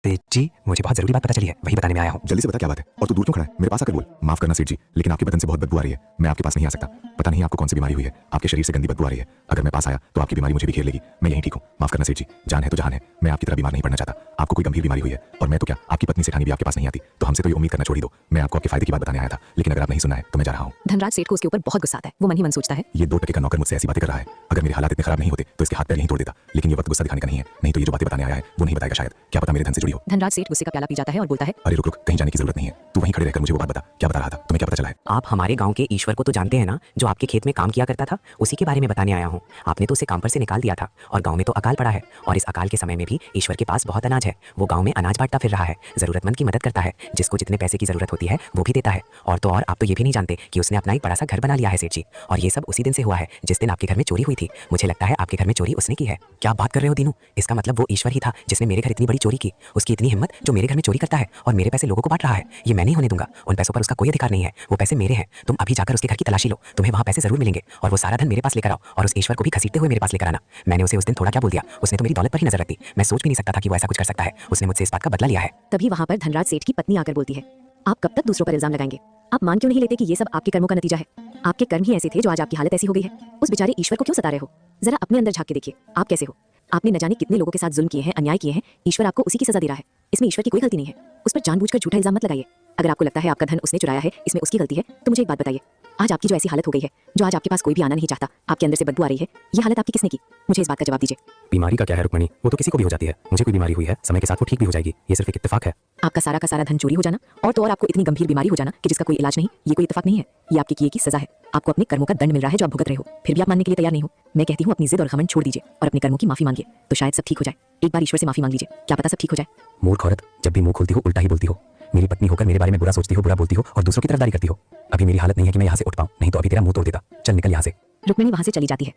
सेठ जी, मुझे बहुत जरूरी बात पता चली है, वही बताने में आया हूँ। जल्दी से बता क्या बात है, और तू दूर क्यों खड़ा है? मेरे पास आकर बोल। माफ करना सेठ जी, लेकिन आपके बदन से बहुत बदबू आ रही है, मैं आपके पास नहीं आ सकता। पता नहीं आपको कौन सी बीमारी हुई है, आपके शरीर से गंदी बदबू आ रही है। अगर मैं पास आया तो आपकी बीमारी मुझे भी घेर लेगी। मैं यहीं ठीक हूँ, माफ करना सेठ जी। जान है तो जहान है, मैं आपकी तरह बीमार नहीं पड़ना चाहता। आपको कोई गंभीर बीमारी हुई है, और मैं तो क्या, आपकी पत्नी सेठानी भी आपके पास नहीं आती, तो हमसे तो ये उम्मीद करना छोड़ ही दो। मैं आपको आपके फायदे की बात बताने आया था, लेकिन अगर आप नहीं सुनना है तो मैं जा रहा हूँ। धनराज सेठ को उसके ऊपर बहुत गुस्सा आता है। वो मन ही मन सोचता है, ये 2 टके का नौकर मुझसे ऐसी बातें कर रहा है। अगर मेरे हालात इतने खराब नहीं होते तो इसके हाथ पैर यहीं तोड़ देता, लेकिन ये वक्त गुस्सा दिखाने का नहीं है। नहीं तो ये जो बातें बताने आया है वो नहीं बताएगा शायद, क्या पता मेरे धन से जुड़ी हो। धनराज सेठ गुस्से का प्याला पी जाता है और बोलता है, अरे रुक रुक, कहीं जाने की जरूरत नहीं है, तू वहीं खड़े रहकर मुझे वो बात बता। क्या बता रहा था, तुम्हें क्या पता चला है? आप हमारे गांव के ईश्वर को तो जानते हैं ना, जो आपके खेत में काम किया करता था, उसी के बारे में बताने आया हूँ। आपने तो उसे काम पर से निकाल दिया था, और गांव में तो अकाल पड़ा है, और इस अकाल के समय में भी ईश्वर के पास बहुत अनाज है। वो गांव में अनाज बांटता फिर रहा है, जरूरतमंद की मदद करता है, जिसको जितने पैसे की जरूरत होती है वो भी देता है। और तो और आप तो ये भी नहीं जानते कि उसने अपना एक बड़ा सा घर बना लिया है सेठ जी, और ये सब उसी दिन से हुआ है जिस दिन आपके घर में चोरी हुई थी। मुझे लगता है आपके घर में चोरी उसने की है। क्या बात कर रहे हो दीनू? इसका मतलब वो ईश्वर ही था जिसने मेरे घर इतनी बड़ी चोरी की। उसकी इतनी हिम्मत, जो मेरे घर में चोरी करता है और मेरे पैसे लोगों को बांट रहा है। ये मैं नहीं होने दूंगा। उन पैसों पर उसका कोई अधिकार नहीं है, वो पैसे मेरे हैं। तुम अभी जाकर उसके घर की तलाशी लो, तुम्हें वहाँ पैसे जरूर मिलेंगे, और वो सारा धन मेरे पास लेकर आओ, और उस ईश्वर को भी घसीटते हुए मेरे पास लेकर आना। मैंने उसे उस दिन थोड़ा क्या बोल दिया, उसने तो मेरी दौलत पर ही नजर रख दी। मैं सोच भी नहीं सकता था कि वो ऐसा कुछ कर सकता है। उसने मुझसे इस बात का बदला लिया है। तभी वहाँ पर धनराज सेठ की पत्नी आकर बोलती है, आप कब तक दूसरों पर इल्जाम लगाएंगे? आप मान क्यों नहीं लेते कि ये सब आपके कर्मों का नतीजा है? आपके कर्म ही ऐसे थे जो आज आपकी हालत ऐसी हो गई है। उस बेचारे ईश्वर को क्यों सता रहे हो? जरा अपने अंदर झांक के देखिए, आप कैसे हो। आपने न जाने कितने लोगों के साथ जुल्म किए हैं, अन्याय किए हैं। ईश्वर आपको उसी की सजा दे रहा है। इसमें ईश्वर की कोई गलती नहीं है। उस पर जानबूझकर झूठा इल्जाम मत लगाइए। अगर आपको लगता है आपका धन उसने चुराया है, इसमें उसकी गलती है, तो मुझे एक बात बताइए, आज आपकी जो ऐसी हालत हो गई है, जो आज आपके पास कोई भी आना नहीं चाहता, आपके अंदर से बदबू आ रही है, ये हालत आपकी किसने की? मुझे इस बात का जवाब दीजिए। बीमारी का क्या है रुक्मणी, वो तो किसी को भी हो जाती है। मुझे कोई बीमारी हुई है, समय के साथ वो ठीक भी हो जाएगी। ये सिर्फ एक इत्तेफाक है। आपका सारा का सारा धन चोरी हो जाना, और तो और आपको इतनी गंभीर बीमारी हो जाना कि जिसका कोई इलाज नहीं, ये कोई इत्तेफाक नहीं है। ये आपके किए की सजा है। आपको अपने कर्मों का दंड मिल रहा है जो आप भुगत रहे हो, फिर भी आप मानने के लिए तैयार नहीं हो। मैं कहती हूँ अपनी जिद और घमंड छोड़ दीजिए और अपने कर्मों की माफी मांगिए, तो शायद सब ठीक हो जाए। एक बार ईश्वर से माफी मांग लीजिए, क्या पता सब ठीक हो जाए। मूर्ख औरत, जब भी मुंह खोलती हो उल्टा ही बोलती हो। मेरी पत्नी होकर मेरे बारे में बुरा सोचती हो, बुरा बोलती हो, और दूसरों की तरफदारी करती हो। अभी मेरी हालत नहीं है कि मैं यहाँ से उठ पाऊँ, नहीं तो अभी तेरा मुंह तोड़ देता। चल निकल यहाँ से। रुक्मिणी वहाँ से चली जाती है,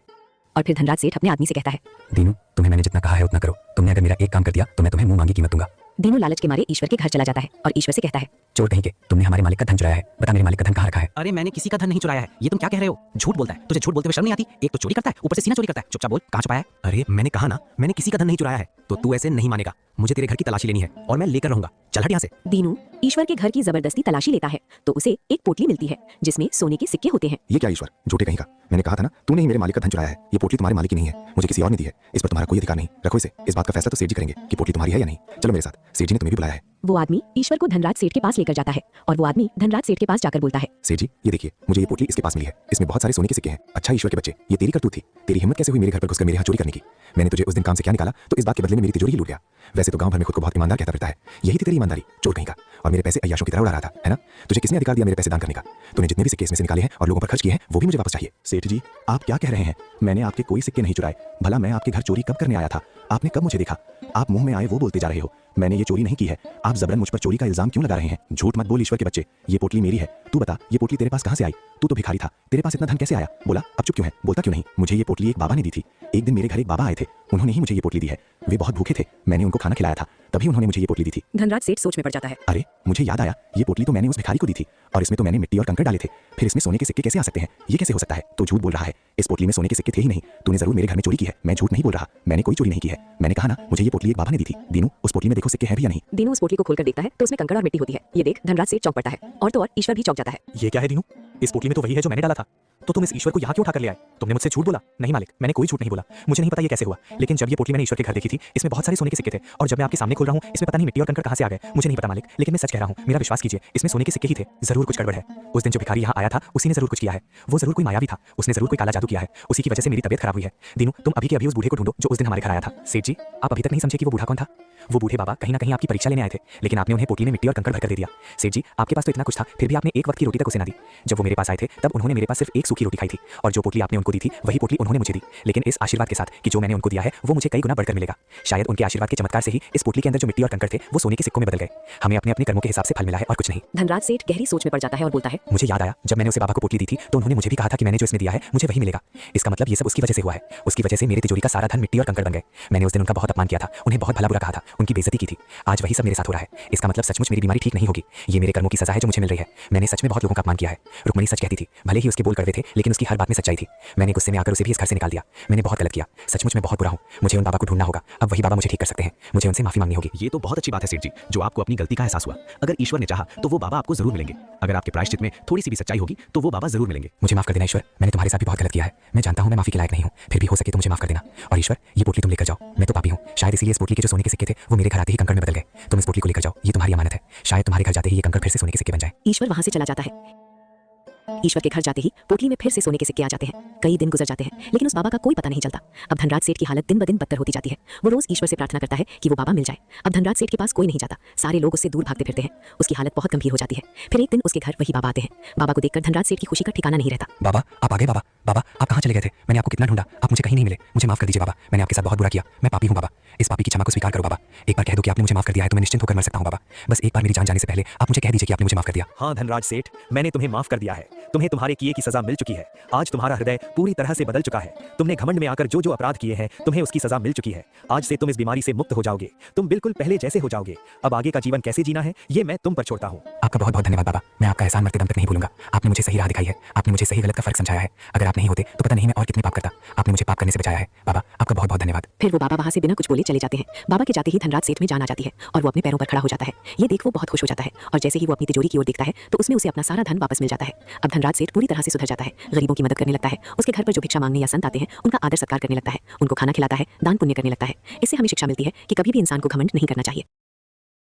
और फिर धनराज सेठ अपने आदमी से कहता है, दीनू, तुम्हें मैंने जितना कहा है उतना करो। तुमने अगर मेरा एक काम कर दिया तो मैं तुम्हें मुंह मांगी कीमत दूंगा। दीनू लालच के मारे ईश्वर के घर चला जाता है और ईश्वर से कहता है, चोर कहीं के, तुमने हमारे मालिक का धन चुराया है। बता मेरे मालिक का धन कहाँ रखा है? अरे मैंने किसी का धन नहीं चुराया है। ये तुम क्या कह रहे हो? झूठ बोलता है। तुझे झूठ बोलते हुए शर्म नहीं आती? एक तो चोरी करता है, ऊपर से सीना चोरी करता है। चुपचाप बोल, कहाँ छुपाया है? अरे मैंने कहा ना, मैंने किसी का धन नहीं चुराया है। तो तू ऐसे नहीं मानेगा। मुझे तेरे घर की तलाशी लेनी है, और मैं लेकर रहूंगा। चल हट यहाँ से। दीनू ईश्वर के घर की जबरदस्ती तलाशी लेता है, तो उसे एक पोटली मिलती है जिसमें सोने के सिक्के होते हैं। ये क्या ईश्वर, झूठे कहीं का। मैंने कहा था ना, तूने ही मेरे मालिक का धन चुराया है। ये पोटली तुम्हारे मालिक की नहीं है, मुझे किसी और ने दी है। इस पर तुम्हारा कोई अधिकार नहीं। रखो इसे। इस बात का फैसला तो सेठ जी करेंगे कि पोटली तुम्हारी है या नहीं। चलो मेरे साथ, सेठ जी ने तुम्हें भी बुलाया है। वो आदमी ईश्वर को धनराज सेठ के पास लेकर जाता है, और वो आदमी धनराज सेठ के पास जाकर बोलता है, सेठ जी ये देखिए, मुझे ये पोटली इसके पास मिली है। इसमें बहुत सारे सोने के सिक्के हैं। अच्छा ईश्वर के बच्चे, ये तेरी करतूत थी। तेरी हिम्मत कैसे हुई मेरे घर पर घुसकर मेरे यहाँ चोरी करने की? मैंने तुझे उस दिन काम से क्या निकाला, तो इस बात के बदले में मेरी तिजोरी ही लूट गया। वैसे तो गांव भर में खुद को बहुत ईमानदार कहता फिरता है। यही थी तेरी ईमानदारी, चोर कहीं का। और मेरे पैसे अय्याशों की तरह उड़ा रहा था, है ना? तुझे किसने अधिकार दिया मेरे पैसे दान करने का? तूने जितने भी सिक्के इसमें से निकाले हैं और लोगों पर खर्च किए हैं, वो भी मुझे वापस चाहिए। सेठ जी आप क्या कह रहे हैं? मैंने आपके कोई सिक्के नहीं चुराए। भला मैं आपके घर चोरी कब करने आया था? आपने कब मुझे देखा? आप मुंह में आए वो बोलते जा रहे हो। मैंने ये चोरी नहीं की है। आप जबरन मुझ पर चोरी का इल्जाम क्यों लगा रहे हैं? झूठ मत बोल ईश्वर के बच्चे, ये पोटली मेरी है। तू बता, ये पोटली तेरे पास कहाँ से आई? तू तो भिखारी था, तेरे पास इतना धन कैसे आया? बोला, अब चुप क्यों है? बोलता क्यों नहीं? मुझे ये पोटली एक बाबा ने दी थी। एक दिन मेरे घर एक बाबा आए थे, उन्होंने ही मुझे ये पोटली दी है। वे बहुत भूखे थे, मैंने उनको खाना खिलाया था, तभी उन्होंने मुझे ये पोटली दी थी। धनराज सेठ सोच में पड़ जाता है। अरे मुझे याद आया, ये पोटली तो मैंने उस भिखारी को दी थी, और इसमें तो मैंने मिट्टी और कंकड़ डाले थे। फिर इसमें सोने के सिक्के कैसे आ सकते हैं? ये कैसे हो सकता है? तो झूठ बोल रहा है। इस पोटली में सोने के सिक्के थे ही नहीं। तूने जरूर मेरे घर में चोरी की है। मैं झूठ नहीं बोल रहा, मैंने कोई चोरी नहीं की है। मैंने कहा ना, मुझे ये पोटली एक बाबा ने दी थी। दीनू उस पोटली में देखो सिक्के हैं भी या नहीं? दीनू उस पोटली को खोलकर देखता है तो उसमें कंकड़ और मिट्टी होती है। ये देख धनराज सेठ चौंक पड़ता है, और तो और ईश्वर भी चौंक जाता है। ये क्या है दीनू? इस पोटली में तो वही है जो मैंने डाला था। तो तुम इस ईश्वर को यहाँ क्यों उठाकर ले आए? तुमने मुझसे झूठ बोला। नहीं मालिक, मैंने कोई झूठ नहीं बोला। मुझे नहीं पता ये कैसे हुआ, लेकिन जब ये पोटली मैंने ईश्वर के घर देखी थी, इसमें बहुत सारे सोने के सिक्के थे, और जब मैं आपके सामने खोल रहा हूँ, इसमें पता नहीं मिट्टी और कंकड़ कहाँ से आ गए। मुझे नहीं पता मालिक, लेकिन मैं सच कह रहा हूँ, मेरा विश्वास कीजिए, इसमें सोने के सिक्के ही थे। जरूर कुछ गड़बड़ है। उस दिन जो भिखारी यहाँ आया था, उसी ने जरूर कुछ किया है। वो जरूर कोई मायावी था, उसने जरूर कोई काला जादू किया है। उसी की वजह से मेरी तबीयत खराब हुई है। दीनू तुम अभी के अभी उस बूढ़े को ढूंढो जो उस दिन हमारे घर आया था। सेठ जी आप अभी तक नहीं समझे कि वो बूढ़ा कौन था? वो बूढ़े बाबा कहीं ना कहीं आपकी परीक्षा लेने आए थे, लेकिन आपने उन्हें पोटली में मिट्टी और कंकड़ भरकर दे दिया। सेठ जी आपके पास तो इतना कुछ था, फिर भी आपने एक वक्त की रोटी तक उसे ना दी। जब वो मेरे पास आए थे तब उन्होंने मेरे पास सिर्फ एक सूखी रोटी खाई थी, और जो पोटली आपने उनको दी थी वही पोटली उन्होंने मुझे दी, लेकिन इस आशीर्वाद के साथ कि जो मैंने उनको दिया है वो मुझे कई गुना बढ़कर मिलेगा। शायद उनके आशीर्वाद के चमत्कार से ही इस पोटली के अंदर जो मिट्टी और कंकड़ थे वो सोने के सिक्कों में बदल गए। हमें अपने अपने कर्मों के हिसाब से फल मिला है और कुछ नहीं। धनराज सेठ गहरी सोच में पड़ जाता है और बोलता है, मुझे याद आया, जब मैंने उसे बाबा को पोटली दी थी तो उन्होंने मुझे भी कहा था कि मैंने जो इसमें दिया है मुझे वही मिलेगा। इसका मतलब ये सब उसकी वजह से हुआ है। उसकी वजह से मेरी तिजोरी का सारा धन मिट्टी और कंकड़ बन गए। मैंने उस दिन उनका बहुत अपमान किया था, उन्हें बहुत भला बुरा कहा था, उनकी बेइज्जती की थी। आज वही सब मेरे साथ हो रहा है। इसका मतलब सचमुच मेरी बीमारी ठीक नहीं होगी। ये मेरे कर्मों की सजा है जो मुझे मिल रही है। मैंने सच में बहुत लोगों का अपमान किया है। रुक्मणी सच कहती थी, भले ही उसके बोल कड़वे थे, लेकिन उसकी हर बात में सच्चाई थी। मैंने गुस्से में आकर उसे भी इस घर से निकाल दिया। मैंने बहुत गलत किया। सचमुच मैं बहुत बुरा हूँ। मुझे उन बाबा को ढूंढना होगा। अब वही बाबा मुझे ठीक कर सकते हैं। मुझे उनसे माफी मांगनी होगी। ये तो बहुत अच्छी बात है सेठ जी, जो आपको अपनी गलती का एहसास हुआ। अगर ईश्वर ने चाहा तो वो बाबा आपको जरूर मिलेंगे। अगर आपके प्रायश्चित में थोड़ी सी भी सच्चाई होगी तो वो बाबा जरूर मिलेंगे। मुझे माफ कर देना ईश्वर, मैंने तुम्हारे साथ भी बहुत गलत किया है। मैं जानता हूँ मैं माफी के लायक नहीं हूँ, फिर भी हो सके तो मुझे माफ कर देना। और ईश्वर, ये पोटली तुम लेकर जाओ। मैं तो पापी हूँ, शायद इसीलिए इस पोटली के जो सोने के सिक्के थे वो मेरे घर आते ही कंकड़ में बदल गए। तुम इस पोटली को लेकर जाओ, ये तुम्हारी अमानत है। शायद तुम्हारे घर जाते ही ये कंकड़ फिर से सोने के सिक्के बन जाए। ईश्वर वहां से चला जाता है। ईश्वर के घर जाते ही पोटली में फिर से सोने के सिक्के आ जाते हैं। कई दिन गुजर जाते हैं, लेकिन उस बाबा का कोई पता नहीं चलता। अब धनराज सेठ की हालत दिन ब दिन बदतर होती जाती है। वो रोज ईश्वर से प्रार्थना करता है कि वो बाबा मिल जाए। अब धनराज सेठ के पास कोई नहीं जाता। सारे लोग उससे दूर भागते फिरते हैं। उसकी हालत बहुत गंभीर हो जाती है। फिर एक दिन उसके घर वही बाबा आते हैं। बाबा को देखकर धनराज सेठ की खुशी का ठिकाना नहीं रहता। बाबा आप आ गए। बाबा बाबा आप कहाँ चले गए थे? मैंने आपको कितना ढूंढा, आप मुझे कहीं नहीं मिले। मुझे माफ कर दीजिए बाबा, मैंने आपके साथ बहुत बुरा किया। मैं पापी हूँ बाबा। इस पापी की क्षमा को स्वीकार करो बाबा। एक बार कह दो कि आपने मुझे माफ कर दिया है तो मैं निश्चिंत होकर मर सकता हूँ बाबा। बस एक बार मेरी जान जाने से पहले आप मुझे कह दीजिए कि आपने मुझे माफ कर दिया। हाँ धनराज सेठ, मैंने तुम्हें माफ कर दिया है। तुम्हें तुम्हारे किए की सजा मिल चुकी है। आज तुम्हारा हृदय पूरी तरह से बदल चुका है। तुमने घमंड में आकर जो जो अपराध किए हैं तुम्हें उसकी सजा मिल चुकी है। आज से तुम इस बीमारी से मुक्त हो जाओगे। तुम बिल्कुल पहले जैसे हो जाओगे। अब आगे का जीवन कैसे जीना है ये मैं तुम पर छोड़ता हूँ। आपका बहुत बहुत धन्यवाद बाबा। मैं आपका एहसान मरते दम तक नहीं भूलूंगा। आपने मुझे सही राह दिखाई है। आपने मुझे सही गलत का फर्क समझाया है। अगर आप नहीं होते तो पता नहीं मैं और कितने पाप करता। आपने मुझे पाप करने से बचाया है बाबा, आपका बहुत बहुत धन्यवाद। फिर वो बाबा वहां से बिना कुछ बोले चले जाते हैं। बाबा के जाते ही धनराज सेठ में जान आ जाती है और वो अपने पैरों पर खड़ा हो जाता है। ये देख वो बहुत खुश हो जाता है और जैसे ही वो अपनी तिजोरी की ओर देखता है तो उसमें उसे अपना सारा धन वापस मिल जाता है। अब धनराज सेठ पूरी तरह से सुधर जाता है। गरीबों की मदद करने लगता है। उसके घर पर जो भिक्षा मांगने या संत आते हैं उनका आदर सत्कार करने लगता है। उनको खाना खिलाता है, दान पुण्य करने लगता है। इससे हमें शिक्षा मिलती है कि कभी भी इंसान को घमंड नहीं करना चाहिए।